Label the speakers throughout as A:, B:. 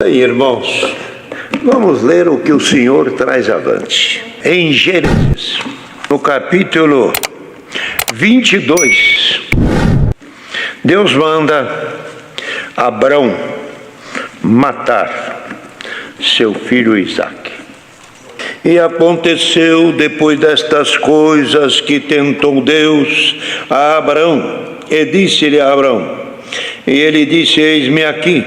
A: Bem, irmãos, vamos ler o que o Senhor traz avante. Em Gênesis, no capítulo 22, Deus manda Abrão matar seu filho Isaque. E aconteceu depois destas coisas que tentou Deus a Abrão, e disse-lhe a Abrão, e ele disse: eis-me aqui.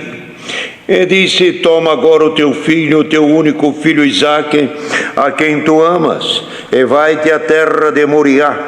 A: E disse: toma agora o teu filho, o teu único filho Isaque, a quem tu amas, e vai-te à terra de Moriá,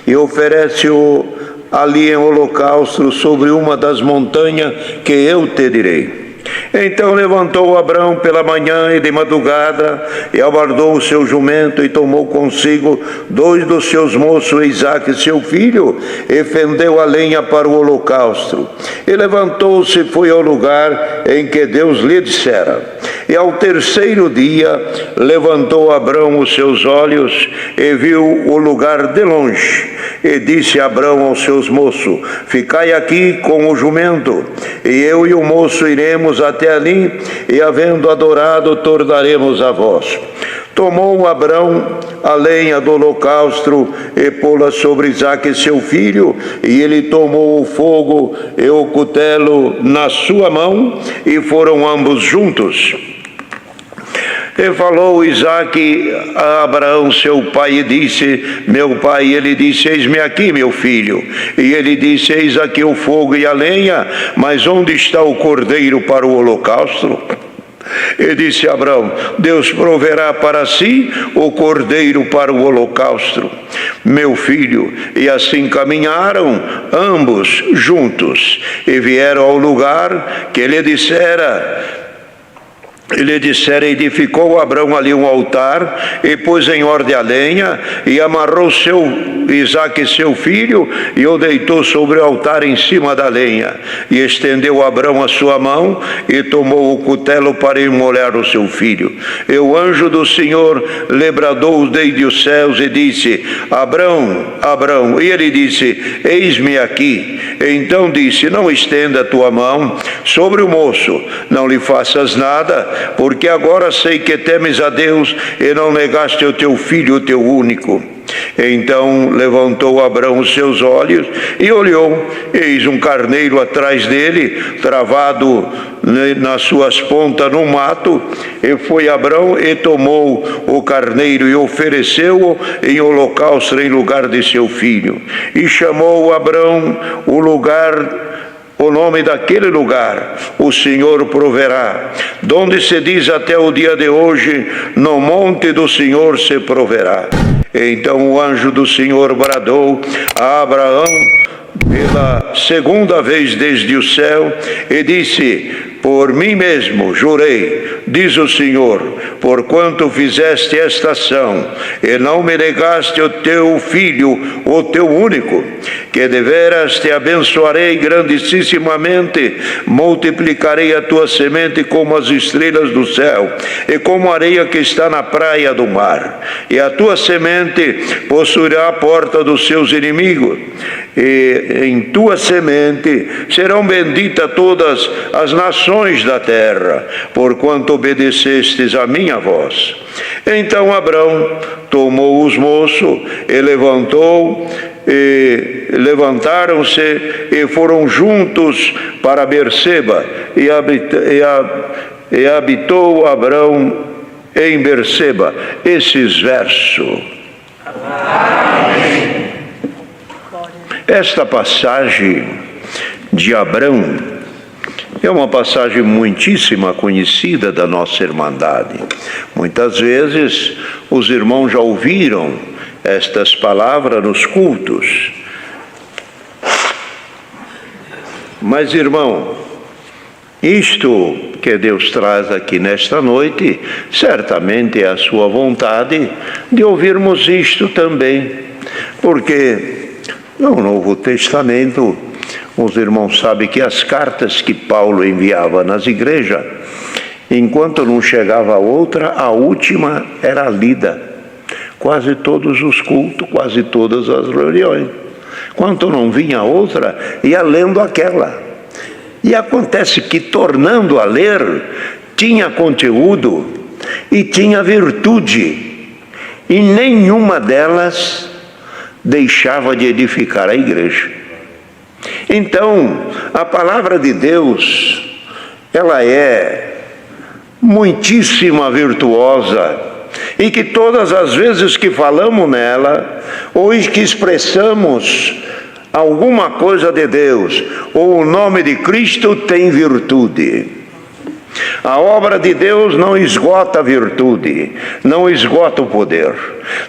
A: e oferece-o ali em holocausto sobre uma das montanhas que eu te direi. Então levantou Abrão pela manhã e de madrugada, e aguardou o seu jumento, e tomou consigo 2 dos seus moços, Isaque seu filho, e fendeu a lenha para o holocausto. E levantou-se e foi ao lugar em que Deus lhe dissera. E ao terceiro dia levantou Abrão os seus olhos e viu o lugar de longe. E disse Abrão aos seus moços: ficai aqui com o jumento, e eu e o moço iremos até ali, e havendo adorado, tornaremos a vós. Tomou Abrão a lenha do holocausto e pô-la sobre Isaque seu filho, e ele tomou o fogo e o cutelo na sua mão, e foram ambos juntos. E falou Isaque a Abraão seu pai e disse: meu pai. E ele disse: eis-me aqui, meu filho. E ele disse: eis aqui o fogo e a lenha, mas onde está o cordeiro para o holocausto? E disse Abrão: Deus proverá para si o cordeiro para o holocausto, meu filho. E assim caminharam ambos juntos, e vieram ao lugar que lhe dissera. Edificou Abrão ali um altar, e pôs em ordem a lenha, e amarrou Isaque seu filho, e o deitou sobre o altar em cima da lenha. E estendeu Abrão a sua mão, e tomou o cutelo para immolar o seu filho. E o anjo do Senhor lhe bradou desde os céus, e disse: Abrão, Abrão. E ele disse: eis-me aqui. E então disse: não estenda a tua mão sobre o moço, não lhe faças nada, porque agora sei que temes a Deus e não negaste o teu filho, o teu único. Então levantou Abrão os seus olhos e olhou, eis um carneiro atrás dele, travado nas suas pontas no mato. E foi Abrão e tomou o carneiro e ofereceu-o em holocausto em lugar de seu filho. E chamou Abrão o nome daquele lugar: o Senhor proverá. Donde se diz até o dia de hoje: no monte do Senhor se proverá. Então o anjo do Senhor bradou a Abraão pela segunda vez desde o céu e disse: por mim mesmo jurei, diz o Senhor, porquanto fizeste esta ação e não me negaste o teu filho, o teu único, que deveras te abençoarei grandissimamente, multiplicarei a tua semente como as estrelas do céu e como a areia que está na praia do mar, e a tua semente possuirá a porta dos seus inimigos, e em tua semente serão benditas todas as nações da terra, porquanto obedecestes a minha voz. Então Abrão tomou os moços e levantaram-se e foram juntos para Berseba, e habitou Abrão em Berseba. Esses versos. Amém. Esta passagem de Abrão é uma passagem muitíssima conhecida da nossa irmandade. Muitas vezes os irmãos já ouviram estas palavras nos cultos. Mas, irmão, isto que Deus traz aqui nesta noite, certamente é a sua vontade de ouvirmos isto também, porque no Novo Testamento, os irmãos sabem que as cartas que Paulo enviava nas igrejas, enquanto não chegava a outra, a última era lida. Quase todos os cultos, quase todas as reuniões. Quando não vinha outra, ia lendo aquela. E acontece que, tornando a ler, tinha conteúdo e tinha virtude, e nenhuma delas deixava de edificar a igreja. Então, a palavra de Deus, ela é muitíssima virtuosa, e que todas as vezes que falamos nela, ou que expressamos alguma coisa de Deus, ou o nome de Cristo, tem virtude. A obra de Deus não esgota a virtude, não esgota o poder.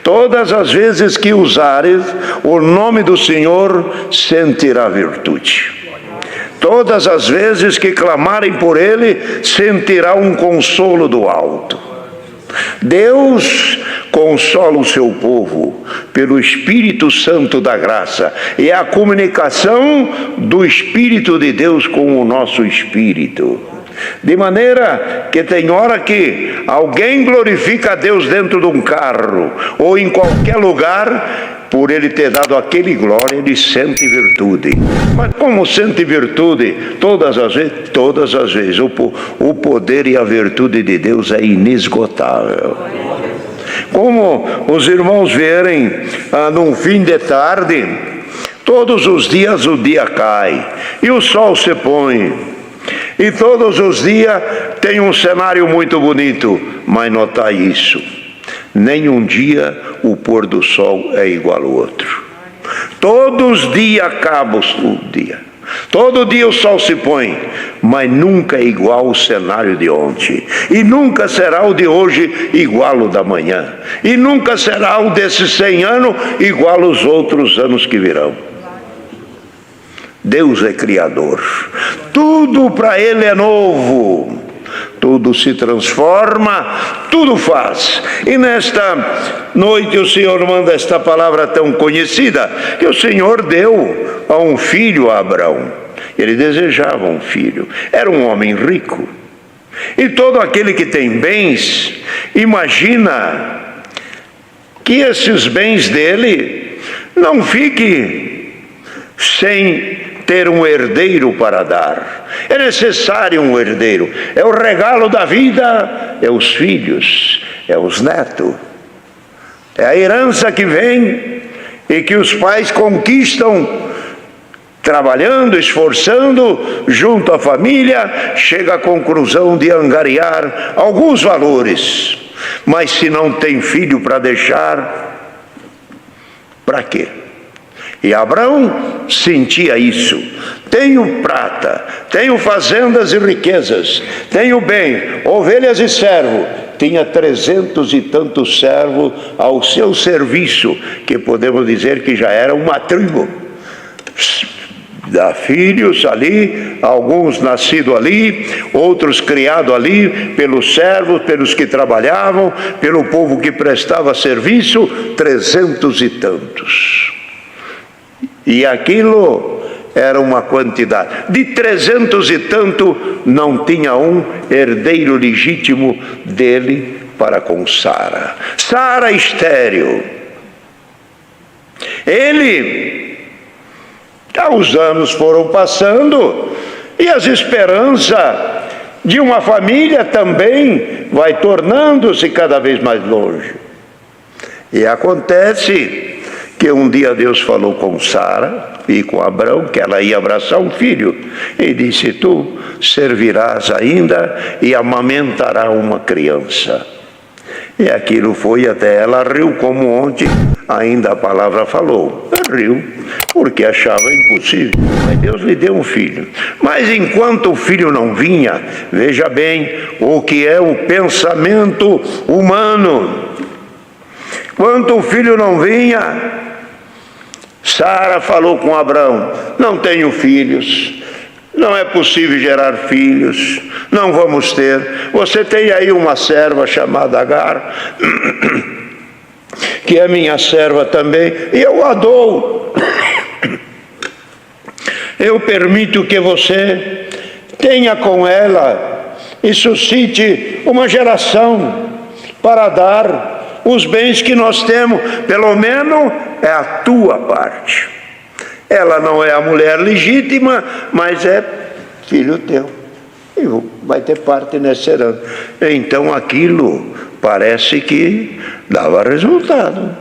A: Todas as vezes que usares o nome do Senhor, sentirá virtude. Todas as vezes que clamarem por Ele, sentirá um consolo do alto. Deus consola o seu povo pelo Espírito Santo da graça, e é a comunicação do Espírito de Deus com o nosso espírito. De maneira que tem hora que alguém glorifica a Deus dentro de um carro, ou em qualquer lugar, por Ele ter dado aquele glória, ele sente virtude. Mas como sente virtude? Todas as vezes. O poder e a virtude de Deus é inesgotável. Como os irmãos verem num fim de tarde, todos os dias o dia cai e o sol se põe, e todos os dias tem um cenário muito bonito, mas notar isso: nenhum dia o pôr do sol é igual ao outro. Todos os dias acaba o dia, todo dia o sol se põe, mas nunca é igual o cenário de ontem, e nunca será o de hoje igual o da manhã, e nunca será o desses 100 anos igual aos outros anos que virão. Deus é Criador, tudo para Ele é novo, tudo se transforma, tudo faz. E nesta noite o Senhor manda esta palavra tão conhecida, que o Senhor deu a um filho a Abraão. Ele desejava um filho, era um homem rico, e todo aquele que tem bens, imagina que esses bens dele não fiquem sem ter um herdeiro para dar. É necessário um herdeiro, é o regalo da vida, é os filhos, é os netos, é a herança que vem e que os pais conquistam trabalhando, esforçando junto à família. Chega à conclusão de angariar alguns valores, mas se não tem filho para deixar, para quê? E Abraão sentia isso: tenho prata, tenho fazendas e riquezas, tenho bem, ovelhas e servo. Tinha 300 e tantos servos ao seu serviço, que podemos dizer que já era uma tribo. Dá filhos ali, alguns nascidos ali, outros criados ali, pelos servos, pelos que trabalhavam, pelo povo que prestava serviço, 300 e tantos. E aquilo era uma quantidade. De 300 e tanto, não tinha um herdeiro legítimo dele para com Sara. Sara estéril. Os anos foram passando, e as esperanças de uma família também vai tornando-se cada vez mais longe. E acontece que um dia Deus falou com Sara e com Abraão que ela ia abraçar um filho, e disse: tu servirás ainda e amamentará uma criança. E aquilo foi até ela riu, como ontem ainda a palavra falou. Riu, porque achava impossível. Mas Deus lhe deu um filho. Mas enquanto o filho não vinha, veja bem o que é o pensamento humano. Enquanto o filho não vinha, Sara falou com Abraão: não tenho filhos, não é possível gerar filhos, não vamos ter. Você tem aí uma serva chamada Agar, que é minha serva também, e eu a dou. Eu permito que você tenha com ela e suscite uma geração para dar os bens que nós temos. Pelo menos é a tua parte. Ela não é a mulher legítima, mas é filho teu. e vai ter parte nessa herança. Então aquilo parece que dava resultado.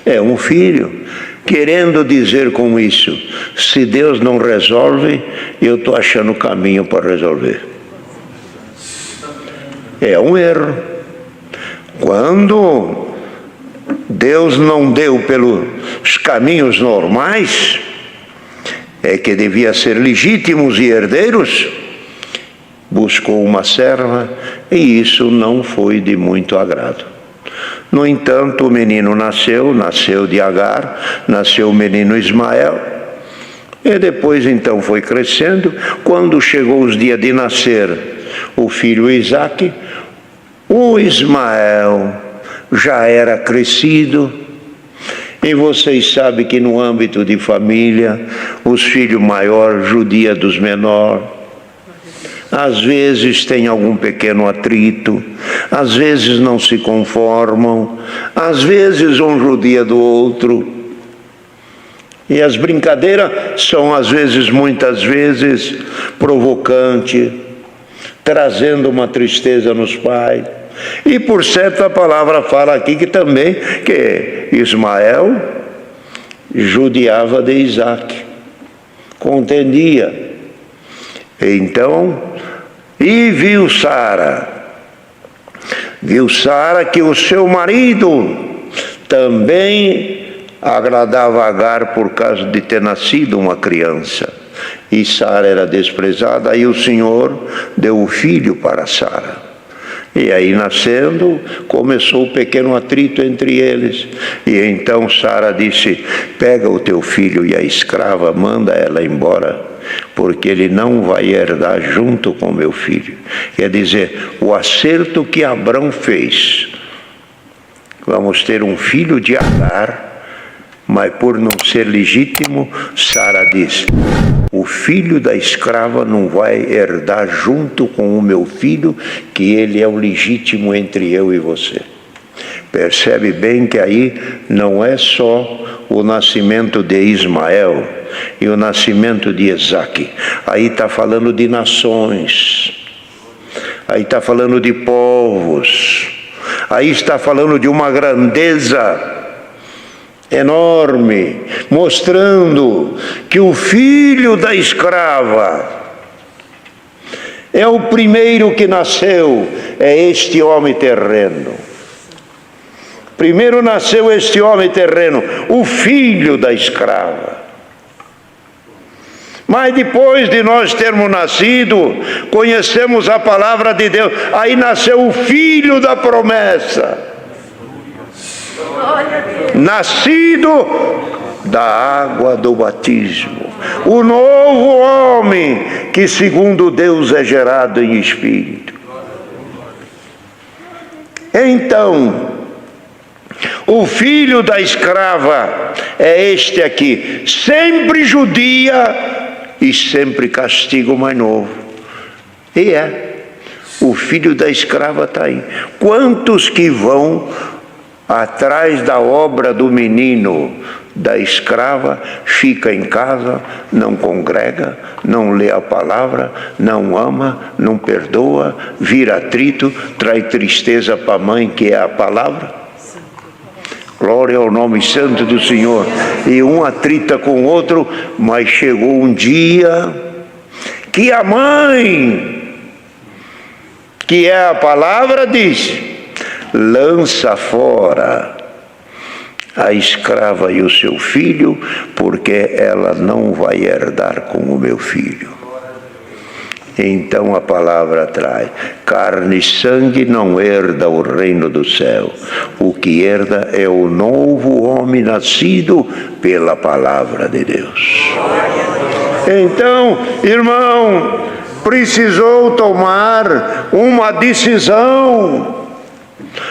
A: É um filho. Querendo dizer com isso, se Deus não resolve, eu estou achando o caminho para resolver. É um erro. Quando Deus não deu pelos caminhos normais, é que devia ser legítimos e herdeiros, buscou uma serva, e isso não foi de muito agrado. No entanto, o menino nasceu de Agar, nasceu o menino Ismael, e depois então foi crescendo. Quando chegou os dias de nascer o filho Isaque, o Ismael já era crescido, e vocês sabem que no âmbito de família, os filhos maiores judiam dos menores. Às vezes tem algum pequeno atrito, às vezes não se conformam, às vezes um judia do outro. E as brincadeiras são às vezes, muitas vezes, provocantes, trazendo uma tristeza nos pais. E por certo a palavra fala aqui que também que Ismael judiava de Isaque, contendia. Então, e viu Sara que o seu marido também agradava a Agar por causa de ter nascido uma criança, e Sara era desprezada. Aí o Senhor deu o filho para Sara, e aí nascendo começou o pequeno atrito entre eles. E então Sara disse: pega o teu filho e a escrava, manda ela embora, porque ele não vai herdar junto com meu filho. Quer dizer, o acerto que Abrão fez, vamos ter um filho de Agar, mas por não ser legítimo, Sara diz: o filho da escrava não vai herdar junto com o meu filho, que ele é o legítimo entre eu e você. Percebe bem que aí não é só o nascimento de Ismael e o nascimento de Isaque. Aí está falando de nações, aí está falando de povos, aí está falando de uma grandeza enorme, mostrando que o filho da escrava é o primeiro que nasceu, é este homem terreno. Primeiro nasceu este homem terreno, o filho da escrava. Mas depois de nós termos nascido, conhecemos a palavra de Deus, aí nasceu o filho da promessa, nascido da água do batismo, o novo homem que segundo Deus é gerado em espírito. Então, o filho da escrava é este aqui, sempre judia e sempre castiga o mais novo. E o filho da escrava está aí. Quantos que vão atrás da obra do menino da escrava, fica em casa, não congrega, não lê a palavra, não ama, não perdoa, vira atrito, traz tristeza para a mãe, que é a palavra? Glória ao nome santo do Senhor. E um atrita com o outro, mas chegou um dia que a mãe, que é a palavra, diz: lança fora a escrava e o seu filho, porque ela não vai herdar com o meu filho. Então a palavra traz: carne e sangue não herda o reino do céu. O que herda é o novo homem nascido pela palavra de Deus. Então, irmão, precisou tomar uma decisão.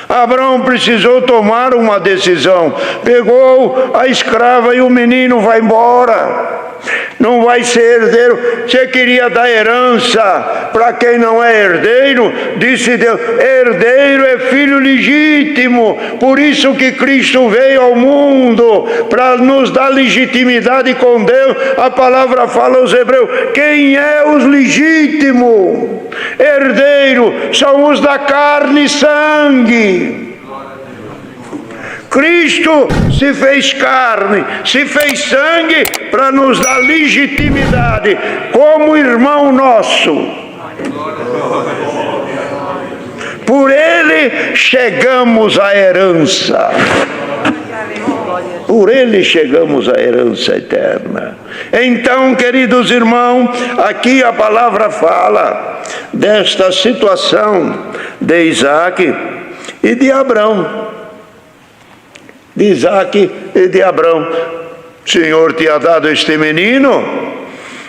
A: Abraão precisou tomar uma decisão. Pegou a escrava e o menino vai embora. Não vai ser herdeiro. Você queria dar herança para quem não é herdeiro? Disse Deus: herdeiro é filho legítimo. Por isso que Cristo veio ao mundo, para nos dar legitimidade com Deus. A palavra fala aos Hebreus: quem é os legítimos? Herdeiro são os da carne e sangue. Cristo se fez carne, se fez sangue para nos dar legitimidade como irmão nosso. Por ele chegamos à herança. Por ele chegamos à herança eterna. Então, queridos irmãos, aqui a palavra fala desta situação de Isaac e de Abrão. De Isaac e de Abrão. O Senhor tinha dado este menino,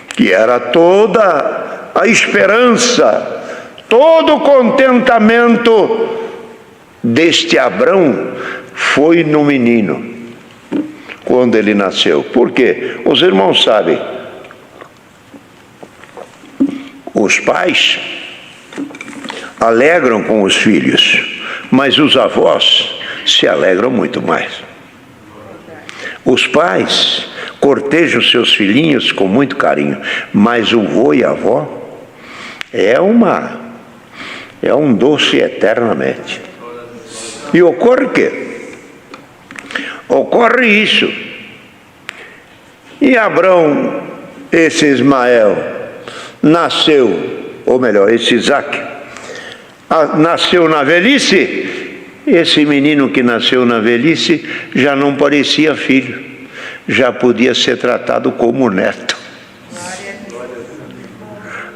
A: que era toda a esperança, todo o contentamento deste Abrão foi no menino, quando ele nasceu. Por quê? Os irmãos sabem, os pais alegram com os filhos, mas os avós se alegram muito mais. Os pais cortejam seus filhinhos com muito carinho, mas o vô e a avó é um doce eternamente. E ocorre o quê? Ocorre isso. E Abrão, esse Ismael, nasceu, ou melhor, esse Isaac, nasceu na velhice. Esse menino que nasceu na velhice já não parecia filho, já podia ser tratado como neto.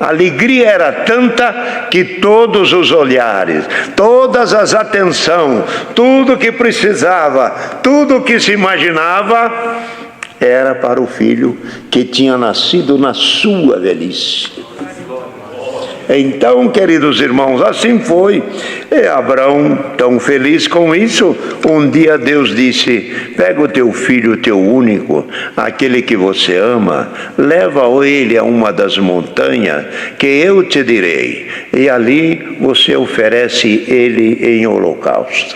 A: A alegria era tanta que todos os olhares, todas as atenções, tudo que precisava, tudo que se imaginava, era para o filho que tinha nascido na sua velhice. Então, queridos irmãos, assim foi. E Abraão, tão feliz com isso, um dia Deus disse: pega o teu filho, o teu único, aquele que você ama, leva ele a uma das montanhas que eu te direi, e ali você oferece ele em holocausto.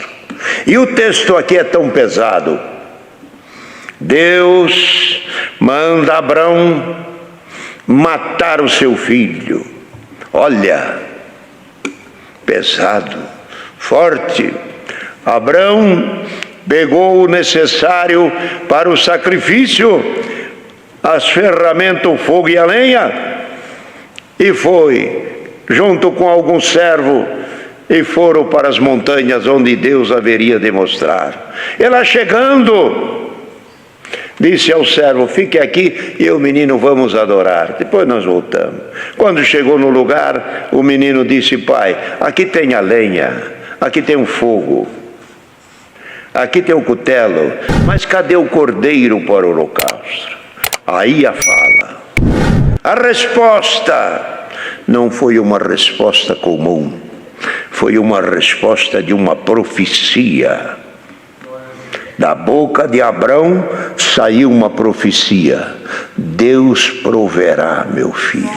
A: E o texto aqui é tão pesado. Deus manda Abraão matar o seu filho. Olha, pesado, forte. Abrão pegou o necessário para o sacrifício, as ferramentas, o fogo e a lenha, e foi, junto com alguns servos, e foram para as montanhas onde Deus haveria de mostrar. Ela chegando, disse ao servo: fique aqui e o menino vamos adorar, depois nós voltamos. Quando chegou no lugar, o menino disse: pai, aqui tem a lenha, aqui tem o fogo, aqui tem o cutelo, mas cadê o cordeiro para o holocausto? Aí a fala. A resposta não foi uma resposta comum, foi uma resposta de uma profecia. Da boca de Abrão saiu uma profecia: Deus proverá, meu filho.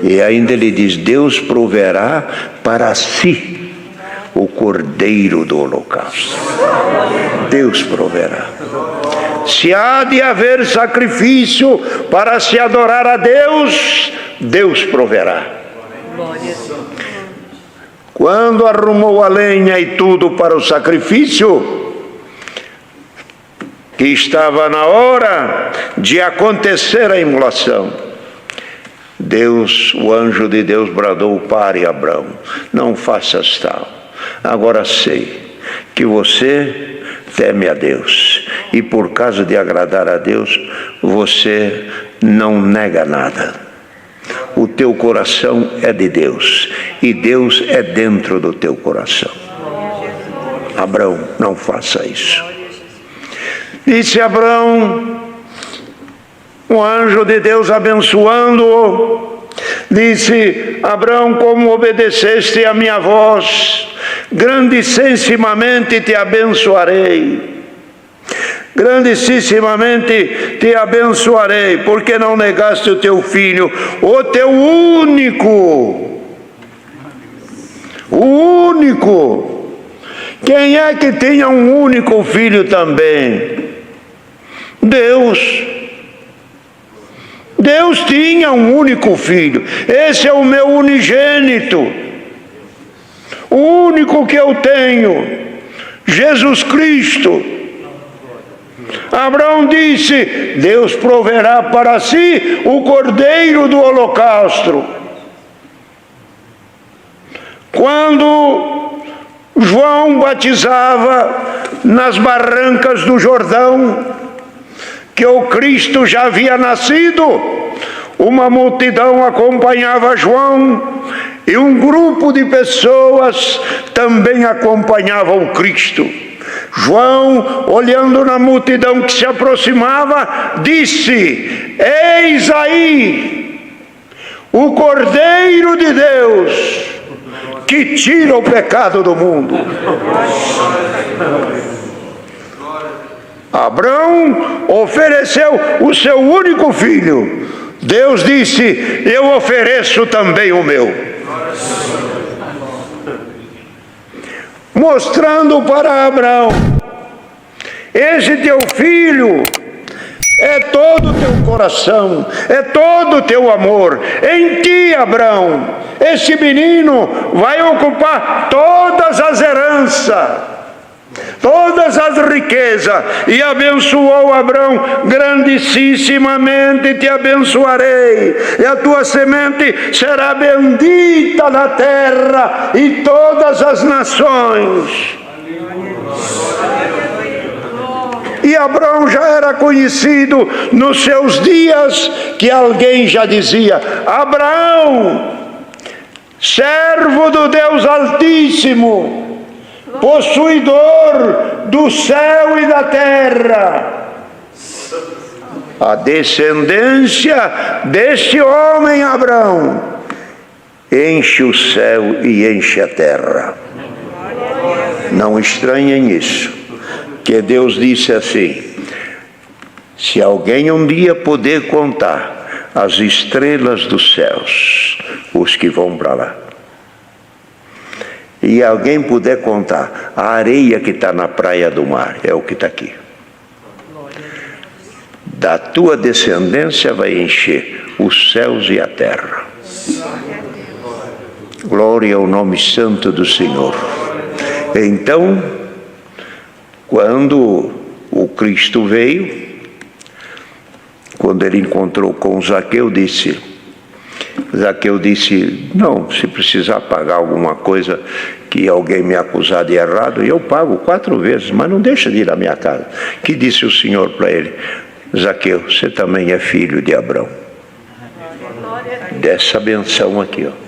A: E ainda ele diz: Deus proverá para si o cordeiro do holocausto. Deus proverá. Se há de haver sacrifício para se adorar a Deus, Deus proverá. Quando arrumou a lenha e tudo para o sacrifício, que estava na hora de acontecer a imolação, Deus, o anjo de Deus bradou: pare, Abrão, não faças tal. Agora sei que você teme a Deus, e por causa de agradar a Deus, você não nega nada. O teu coração é de Deus, e Deus é dentro do teu coração. Abrão, não faça isso. Disse Abrão, o anjo de Deus abençoando-o, disse: Abrão, como obedeceste a minha voz, grandissimamente te abençoarei. grandissimamente te abençoarei, porque não negaste o teu filho, o teu único. O único. Quem é que tinha um único filho também? Deus. Deus tinha um único filho. Esse é o meu unigênito, o único que eu tenho, Jesus Cristo. Abraão disse: Deus proverá para si o cordeiro do holocausto. Quando João batizava nas barrancas do Jordão, que o Cristo já havia nascido, uma multidão acompanhava João e um grupo de pessoas também acompanhava o Cristo. João, olhando na multidão que se aproximava, disse: eis aí o Cordeiro de Deus que tira o pecado do mundo. Abraão ofereceu o seu único filho. Deus disse: eu ofereço também o meu. Mostrando para Abraão: esse teu filho é todo o teu coração, é todo o teu amor. Em ti, Abraão, esse menino vai ocupar todas as heranças, todas as riquezas. E abençoou Abraão: grandissimamente te abençoarei, e a tua semente será bendita na terra, e todas as nações. E Abraão já era conhecido nos seus dias, que alguém já dizia: Abraão, servo do Deus Altíssimo, possuidor do céu e da terra. A descendência deste homem, Abraão, enche o céu e enche a terra. Não estranhem isso, que Deus disse assim: se alguém um dia poder contar as estrelas dos céus, os que vão para lá, e alguém puder contar a areia que está na praia do mar, é o que está aqui, da tua descendência vai encher os céus e a terra. Glória ao nome santo do Senhor. Então, quando o Cristo veio, quando ele encontrou com Zaqueu, Zaqueu disse: não, se precisar pagar alguma coisa que alguém me acusar de errado, eu pago 4 vezes, mas não deixa de ir à minha casa. Que disse o Senhor para ele: Zaqueu, você também é filho de Abraão. Dessa benção aqui, ó.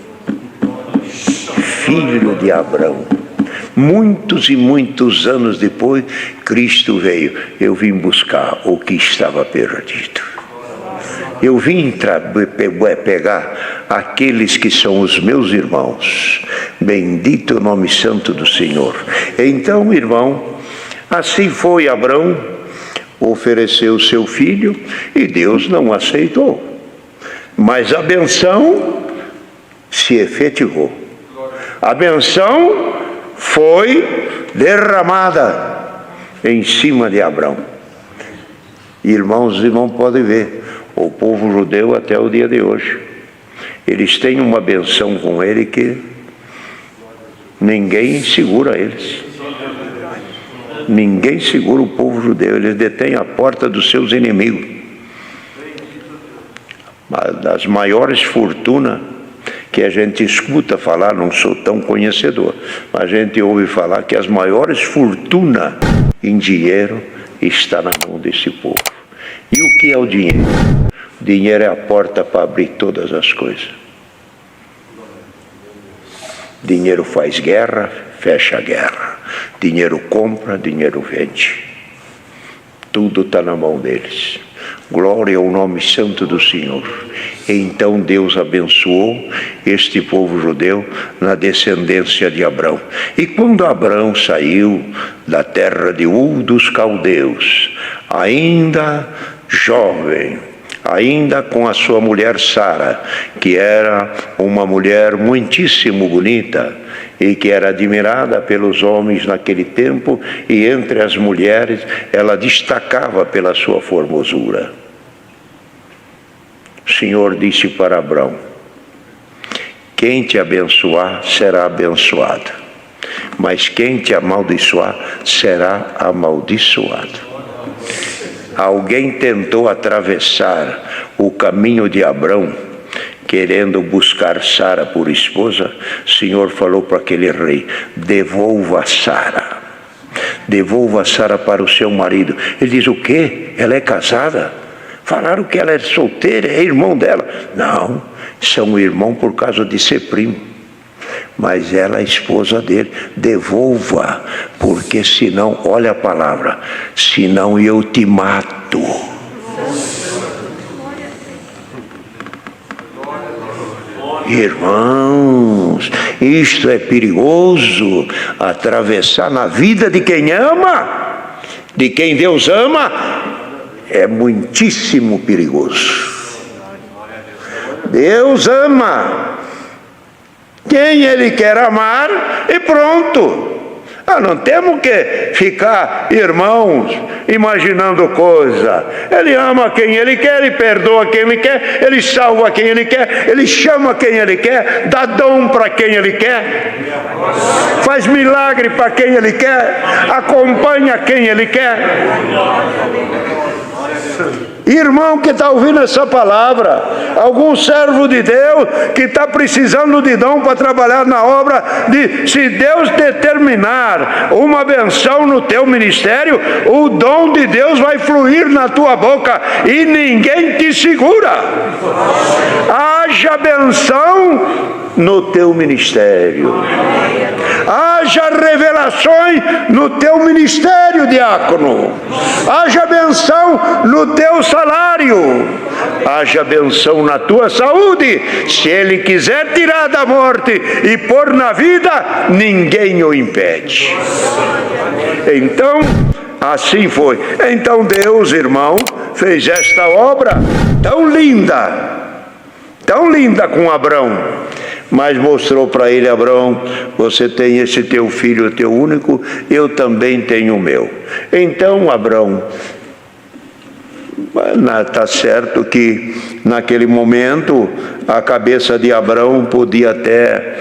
A: Filho de Abraão. Muitos e muitos anos depois, Cristo veio. Eu vim buscar o que estava perdido. Eu vim pegar aqueles que são os meus irmãos. Bendito o nome santo do Senhor. Então, irmão, assim foi Abraão, ofereceu seu filho e Deus não aceitou. Mas a benção se efetivou. A benção foi derramada em cima de Abraão. Irmãos, irmãos podem ver, o povo judeu até o dia de hoje, eles têm uma benção com ele que ninguém segura eles. Ninguém segura o povo judeu, eles detêm a porta dos seus inimigos. Das maiores fortunas que a gente escuta falar, não sou tão conhecedor, mas a gente ouve falar que as maiores fortunas em dinheiro está na mão desse povo. E o que é o dinheiro? O dinheiro é a porta para abrir todas as coisas. Dinheiro faz guerra, fecha a guerra. Dinheiro compra, dinheiro vende. Tudo está na mão deles. Glória ao nome santo do Senhor. Então Deus abençoou este povo judeu na descendência de Abrão. E quando Abrão saiu da terra de Ur dos caldeus, ainda jovem, ainda com a sua mulher Sara, que era uma mulher muitíssimo bonita e que era admirada pelos homens naquele tempo, e entre as mulheres ela destacava pela sua formosura. O Senhor disse para Abrão: quem te abençoar será abençoado, mas quem te amaldiçoar será amaldiçoado. Alguém tentou atravessar o caminho de Abrão, querendo buscar Sara por esposa. O Senhor falou para aquele rei: devolva Sara. Devolva Sara para o seu marido. Ele diz: o quê? Ela é casada? Falaram que ela é solteira, é irmão dela. Não, são irmãos por causa de ser primo. Mas ela é esposa dele. Devolva, porque senão, olha a palavra, senão eu te mato. Irmãos, isto é perigoso, atravessar na vida de quem ama, de quem Deus ama, é muitíssimo perigoso. Deus ama quem Ele quer amar e pronto. Não temos que ficar, irmãos, imaginando coisa. Ele ama quem Ele quer, Ele perdoa quem Ele quer, Ele salva quem Ele quer, Ele chama quem Ele quer, dá dom para quem Ele quer, faz milagre para quem Ele quer, acompanha quem Ele quer. Irmão que está ouvindo essa palavra, algum servo de Deus que está precisando de dom para trabalhar na obra, se Deus determinar uma benção no teu ministério, o dom de Deus vai fluir na tua boca e ninguém te segura. Haja benção no teu ministério, haja revelações no teu ministério, diácono, haja benção no teu salário, haja benção na tua saúde. Se Ele quiser tirar da morte e pôr na vida, ninguém o impede. Então, assim foi. Então Deus, irmão, fez esta obra tão linda com Abrão, mas mostrou para ele: Abrão, você tem esse teu filho, teu único, eu também tenho o meu. Então Abrão, está certo que naquele momento a cabeça de Abrão podia até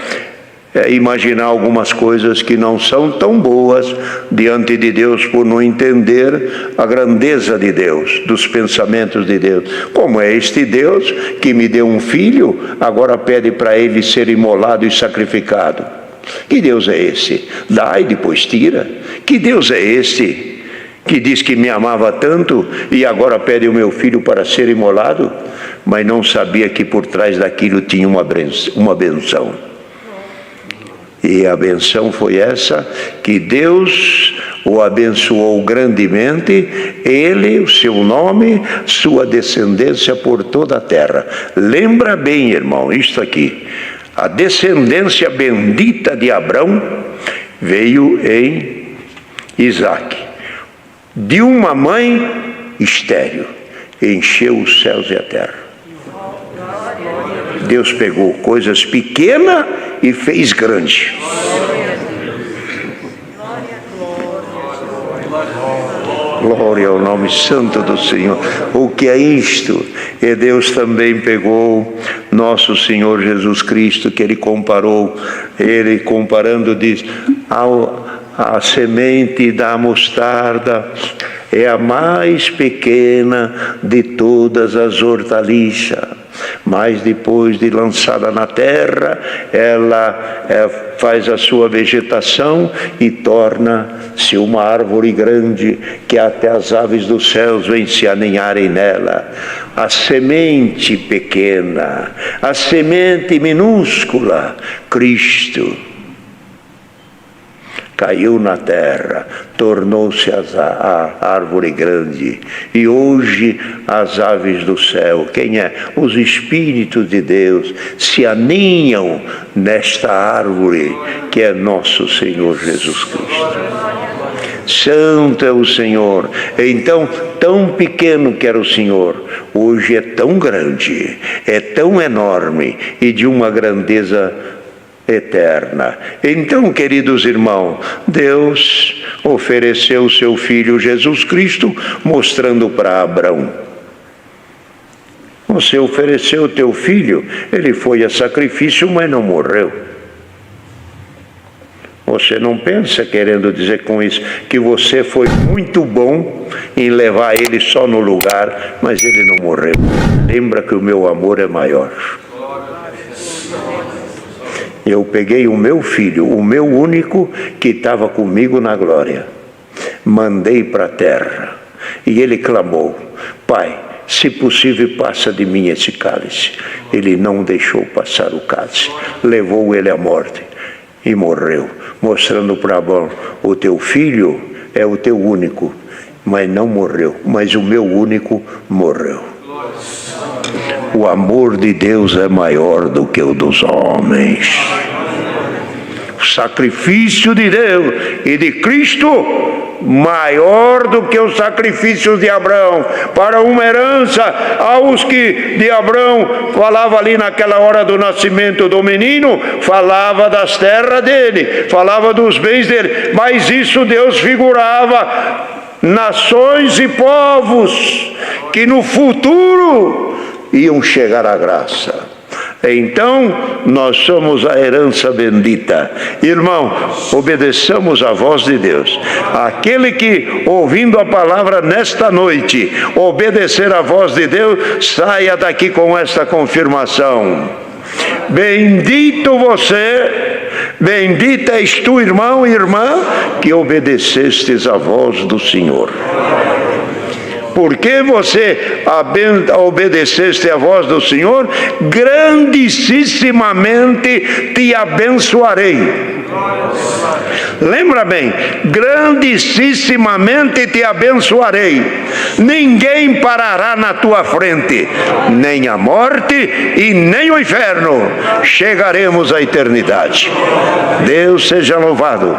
A: imaginar algumas coisas que não são tão boas diante de Deus, por não entender a grandeza de Deus, dos pensamentos de Deus. Como é este Deus que me deu um filho, agora pede para ele ser imolado e sacrificado? Que Deus é esse? Dá e depois tira. Que Deus é esse que diz que me amava tanto e agora pede o meu filho para ser imolado? Mas não sabia que por trás daquilo tinha uma benção. E a benção foi essa, que Deus o abençoou grandemente, ele, o seu nome, sua descendência por toda a terra. Lembra bem, irmão, isto aqui: a descendência bendita de Abrão veio em Isaque, de uma mãe estéril, encheu os céus e a terra. Deus pegou coisas pequenas e fez grande. Glória ao nome santo do Senhor. O que é isto? E Deus também pegou nosso Senhor Jesus Cristo, que Ele comparando, diz: a semente da mostarda é a mais pequena de todas as hortaliças, mas depois de lançada na terra, ela faz a sua vegetação e torna-se uma árvore grande, que até as aves dos céus vêm se aninharem nela. A semente pequena, a semente minúscula, Cristo. caiu na terra, tornou-se a árvore grande, e hoje as aves do céu, quem é? Os Espíritos de Deus se aninham nesta árvore que é nosso Senhor Jesus Cristo. Santo é o Senhor. Então, tão pequeno que era o Senhor, hoje é tão grande, é tão enorme e de uma grandeza eterna. Então, queridos irmãos, Deus ofereceu o seu Filho Jesus Cristo, mostrando para Abraão: você ofereceu o teu filho, ele foi a sacrifício, mas não morreu. Você não pensa, querendo dizer com isso, que você foi muito bom em levar ele só no lugar, mas ele não morreu. Lembra que o meu amor é maior. Eu peguei o meu filho, o meu único, que estava comigo na glória, mandei para a terra, e ele clamou: Pai, se possível, passa de mim esse cálice. Ele não deixou passar o cálice, levou ele à morte e morreu, mostrando para Abraão: o teu filho é o teu único, mas não morreu, mas o meu único morreu. O amor de Deus é maior do que o dos homens. O sacrifício de Deus e de Cristo maior do que os sacrifícios de Abraão, para uma herança aos que de Abraão falava ali naquela hora do nascimento do menino, falava das terras dele, falava dos bens dele, mas isso Deus figurava nações e povos que no futuro iam chegar à graça. Então, nós somos a herança bendita. Irmão, obedeçamos a voz de Deus. Aquele que, ouvindo a palavra nesta noite, obedecer a voz de Deus, saia daqui com esta confirmação: bendito você, bendita és tu, irmão e irmã, que obedecestes a voz do Senhor. Porque você obedeceste a voz do Senhor, grandissimamente te abençoarei. Lembra bem, grandissimamente te abençoarei. Ninguém parará na tua frente, nem a morte e nem o inferno. Chegaremos à eternidade. Deus seja louvado.